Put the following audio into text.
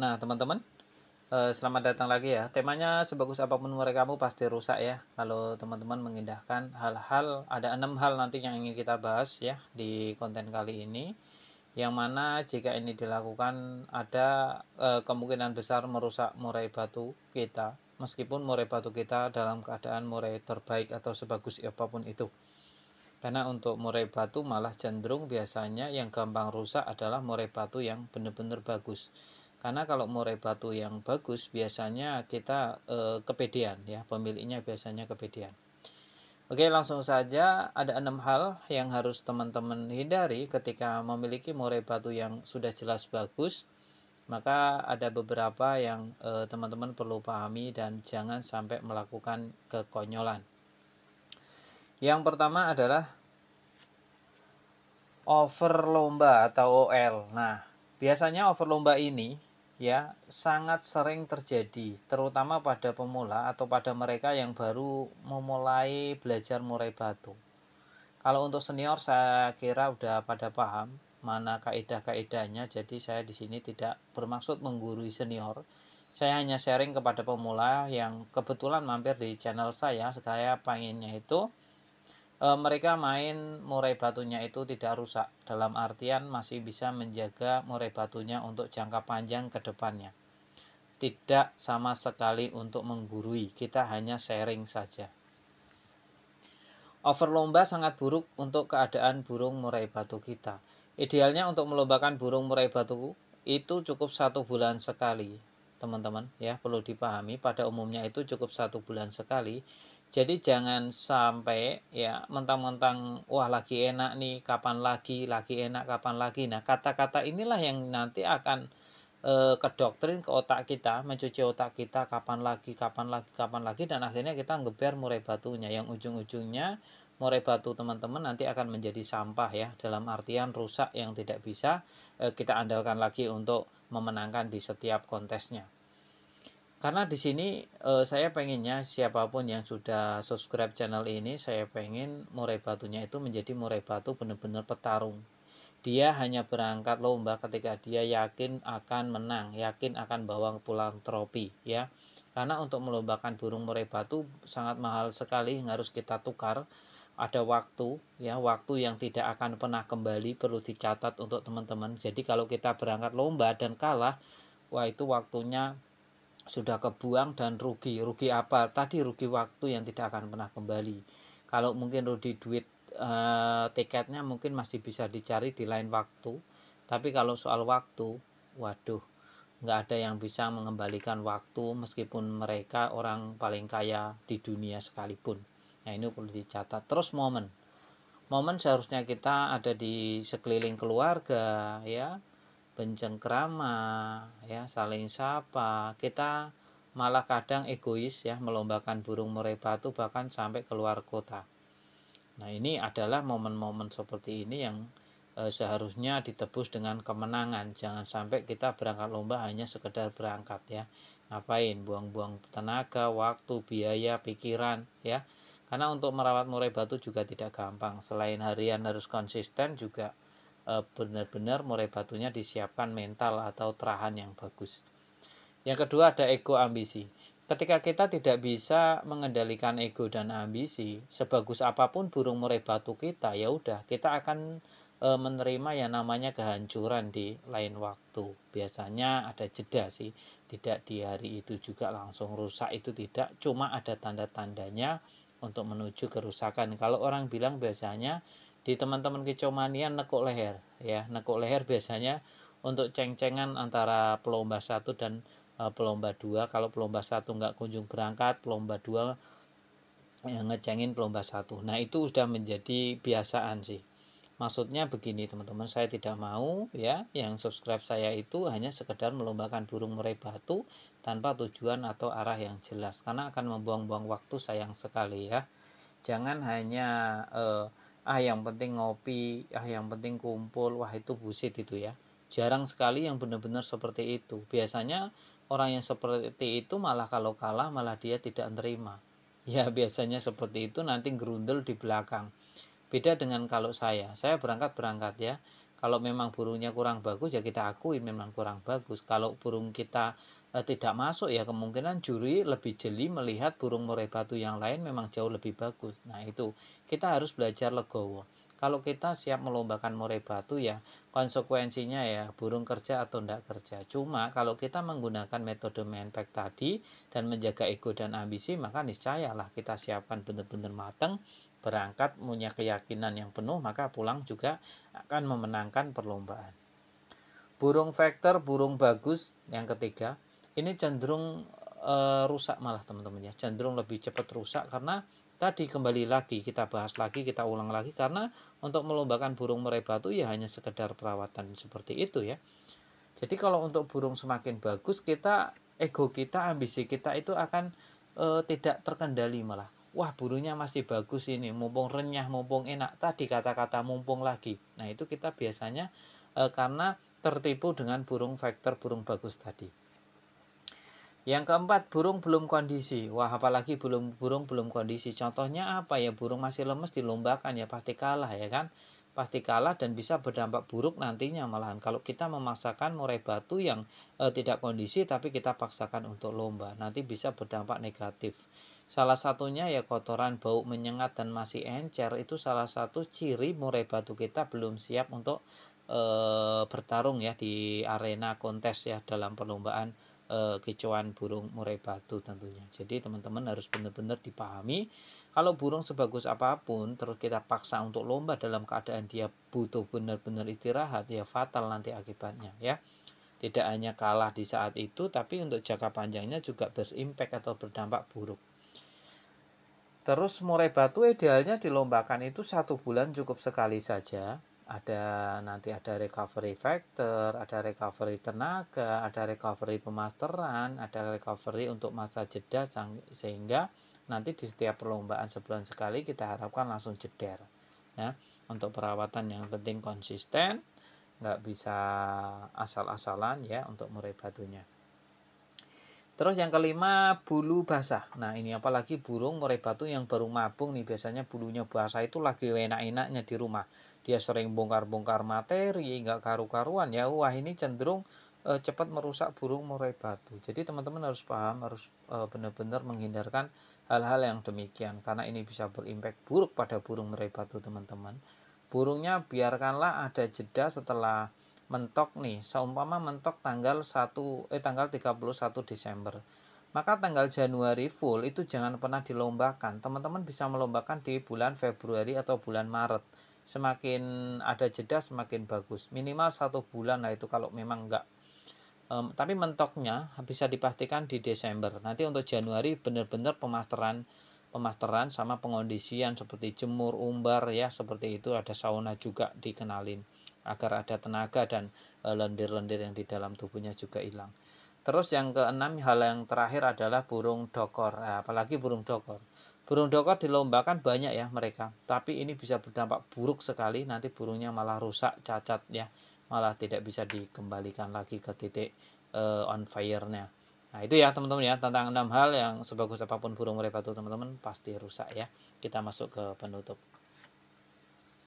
Nah, teman-teman, selamat datang lagi ya. Temanya sebagus apapun murai kamu pasti rusak ya. Kalau teman-teman mengindahkan hal-hal, ada 6 hal nanti yang ingin kita bahas ya di konten kali ini. Yang mana jika ini dilakukan ada kemungkinan besar merusak murai batu kita. Meskipun murai batu kita dalam keadaan murai terbaik atau sebagus apapun itu. Karena untuk murai batu malah cenderung biasanya yang gampang rusak adalah murai batu yang benar-benar bagus. Karena kalau murai batu yang bagus biasanya kita kepedean ya, pemiliknya biasanya kepedean. Oke, langsung saja ada 6 hal yang harus teman-teman hindari ketika memiliki murai batu yang sudah jelas bagus. Maka ada beberapa yang teman-teman perlu pahami dan jangan sampai melakukan kekonyolan. Yang pertama adalah over lomba atau OL. Nah, biasanya over lomba ini ya sangat sering terjadi, terutama pada pemula atau pada mereka yang baru memulai belajar murai batu. Kalau untuk senior saya kira udah pada paham mana kaidah-kaidahnya, jadi saya di sini tidak bermaksud menggurui senior. Saya hanya sharing kepada pemula yang kebetulan mampir di channel saya pengennya itu mereka main murai batunya itu tidak rusak, dalam artian masih bisa menjaga murai batunya untuk jangka panjang ke depannya. Tidak sama sekali untuk menggurui, kita hanya sharing saja. Overlomba sangat buruk untuk keadaan burung murai batu kita. Idealnya untuk melombakan burung murai batu itu cukup 1 bulan sekali, teman-teman ya, perlu dipahami pada umumnya itu cukup 1 bulan sekali. Jadi jangan sampai ya mentang-mentang wah lagi enak nih, kapan lagi enak kapan lagi. Nah, kata-kata inilah yang nanti akan kedoktrin ke otak kita, mencuci otak kita kapan lagi, dan akhirnya kita ngeber murai batunya yang ujung-ujungnya murai batu teman-teman nanti akan menjadi sampah ya, dalam artian rusak yang tidak bisa kita andalkan lagi untuk memenangkan di setiap kontesnya. Karena di sini saya pengennya siapapun yang sudah subscribe channel ini, saya pengen murai batunya itu menjadi murai batu benar-benar petarung. Dia hanya berangkat lomba ketika dia yakin akan menang, yakin akan bawa pulang trofi ya. Karena untuk melombakan burung murai batu sangat mahal sekali, harus kita tukar. Ada waktu ya, waktu yang tidak akan pernah kembali, perlu dicatat untuk teman-teman. Jadi kalau kita berangkat lomba dan kalah, wah itu waktunya sudah kebuang dan rugi. Rugi apa? Tadi rugi waktu yang tidak akan pernah kembali. Kalau mungkin rugi duit tiketnya mungkin masih bisa dicari di lain waktu. Tapi kalau soal waktu, waduh, nggak ada yang bisa mengembalikan waktu meskipun mereka orang paling kaya di dunia sekalipun. Nah, ini perlu dicatat. Terus momen seharusnya kita ada di sekeliling keluarga ya, bencengkrama ya, saling sapa. Kita malah kadang egois ya, melombakan burung murai batu bahkan sampai keluar kota. Nah, ini adalah momen-momen seperti ini yang seharusnya ditebus dengan kemenangan. Jangan sampai kita berangkat lomba hanya sekedar berangkat ya. Ngapain buang-buang tenaga, waktu, biaya, pikiran ya. Karena untuk merawat murai batu juga tidak gampang. Selain harian harus konsisten, juga benar-benar murai batunya disiapkan mental atau terahan yang bagus. Yang kedua ada ego ambisi. Ketika kita tidak bisa mengendalikan ego dan ambisi, sebagus apapun burung murai batu kita, ya udah kita akan menerima yang namanya kehancuran di lain waktu. Biasanya ada jeda sih, tidak di hari itu juga langsung rusak, itu tidak, cuma ada tanda-tandanya untuk menuju kerusakan. Kalau orang bilang biasanya di teman-teman kicomania nekuk leher ya, nekuk leher biasanya untuk ceng-cengan antara pelomba 1 dan pelomba 2. Kalau pelomba 1 nggak kunjung berangkat, pelomba 2 ngecengin pelomba 1. Nah, itu sudah menjadi biasaan sih. Maksudnya begini teman-teman, saya tidak mau ya yang subscribe saya itu hanya sekedar melombakan burung murai batu tanpa tujuan atau arah yang jelas, karena akan membuang-buang waktu, sayang sekali ya. Jangan hanya yang penting ngopi, yang penting kumpul, wah itu bullshit itu ya. Jarang sekali yang benar-benar seperti itu. Biasanya orang yang seperti itu malah kalau kalah malah dia tidak terima. Ya biasanya seperti itu, nanti gerundel di belakang. Beda dengan kalau saya berangkat ya. Kalau memang burungnya kurang bagus ya kita akui memang kurang bagus. Kalau burung kita tidak masuk ya kemungkinan juri lebih jeli melihat burung murai batu yang lain memang jauh lebih bagus. Nah itu kita harus belajar legowo. Kalau kita siap melombakan murai batu ya konsekuensinya ya burung kerja atau tidak kerja. Cuma kalau kita menggunakan metode main pack tadi dan menjaga ego dan ambisi, maka niscayalah kita siapkan benar-benar matang, berangkat punya keyakinan yang penuh, maka pulang juga akan memenangkan perlombaan. Burung vektor, burung bagus yang ketiga, ini cenderung rusak malah teman-teman ya, cenderung lebih cepat rusak karena tadi kembali lagi kita bahas lagi, kita ulang lagi, karena untuk melombakan burung murai batu ya hanya sekedar perawatan seperti itu ya. Jadi kalau untuk burung semakin bagus, kita ego kita, ambisi kita itu akan tidak terkendali malah. Wah burungnya masih bagus ini, mumpung renyah, mumpung enak. Tadi kata-kata mumpung lagi. Nah itu kita biasanya karena tertipu dengan burung vektor, burung bagus tadi. Yang keempat, burung belum kondisi. Wah apalagi burung belum kondisi. Contohnya apa ya, burung masih lemes dilombakan ya pasti kalah ya kan. Pasti kalah dan bisa berdampak buruk nantinya malahan kalau kita memaksakan murai batu yang tidak kondisi tapi kita paksakan untuk lomba, nanti bisa berdampak negatif. Salah satunya ya kotoran, bau menyengat dan masih encer, itu salah satu ciri murai batu kita belum siap untuk bertarung ya di arena kontes ya dalam perlombaan kicauan burung murai batu tentunya. Jadi teman-teman harus benar-benar dipahami, kalau burung sebagus apapun terus kita paksa untuk lomba dalam keadaan dia butuh benar-benar istirahat, ya fatal nanti akibatnya ya. Tidak hanya kalah di saat itu, tapi untuk jangka panjangnya juga berimpact atau berdampak buruk. Terus murai batu idealnya dilombakan itu 1 bulan cukup sekali saja. Nanti ada recovery factor, ada recovery tenaga, ada recovery pemasteran, ada recovery untuk masa jeda, sehingga nanti di setiap perlombaan sebulan sekali kita harapkan langsung jeder ya. Untuk perawatan yang penting konsisten, nggak bisa asal-asalan ya untuk murai batunya. Terus yang kelima, bulu basah. Nah ini apalagi burung murai batu yang baru mabung nih, biasanya bulunya basah itu lagi enak-enaknya di rumah. Dia sering bongkar-bongkar materi, nggak karu-karuan ya. Wah ini cenderung cepat merusak burung murai batu. Jadi teman-teman harus paham, harus benar-benar menghindarkan hal-hal yang demikian. Karena ini bisa berimpact buruk pada burung murai batu teman-teman. Burungnya biarkanlah ada jeda setelah mentok nih, seumpama mentok tanggal 31 Desember. Maka tanggal Januari full itu jangan pernah dilombakan. Teman-teman bisa melombakan di bulan Februari atau bulan Maret. Semakin ada jeda semakin bagus. Minimal 1 bulan lah itu kalau memang enggak. Tapi mentoknya bisa dipastikan di Desember. Nanti untuk Januari benar-benar pemasteran sama pengondisian seperti jemur, umbar ya, seperti itu, ada sauna juga dikenalin agar ada tenaga dan lendir-lendir yang di dalam tubuhnya juga hilang. Terus yang keenam, hal yang terakhir adalah burung dokor. Apalagi burung dokor. Burung dokor dilombakan banyak ya mereka, tapi ini bisa berdampak buruk sekali, nanti burungnya malah rusak, cacat ya, malah tidak bisa dikembalikan lagi ke titik on fire-nya. Nah itu ya teman-teman ya, tentang 6 hal yang sebagus apapun burung murai batu teman-teman pasti rusak ya. Kita masuk ke penutup.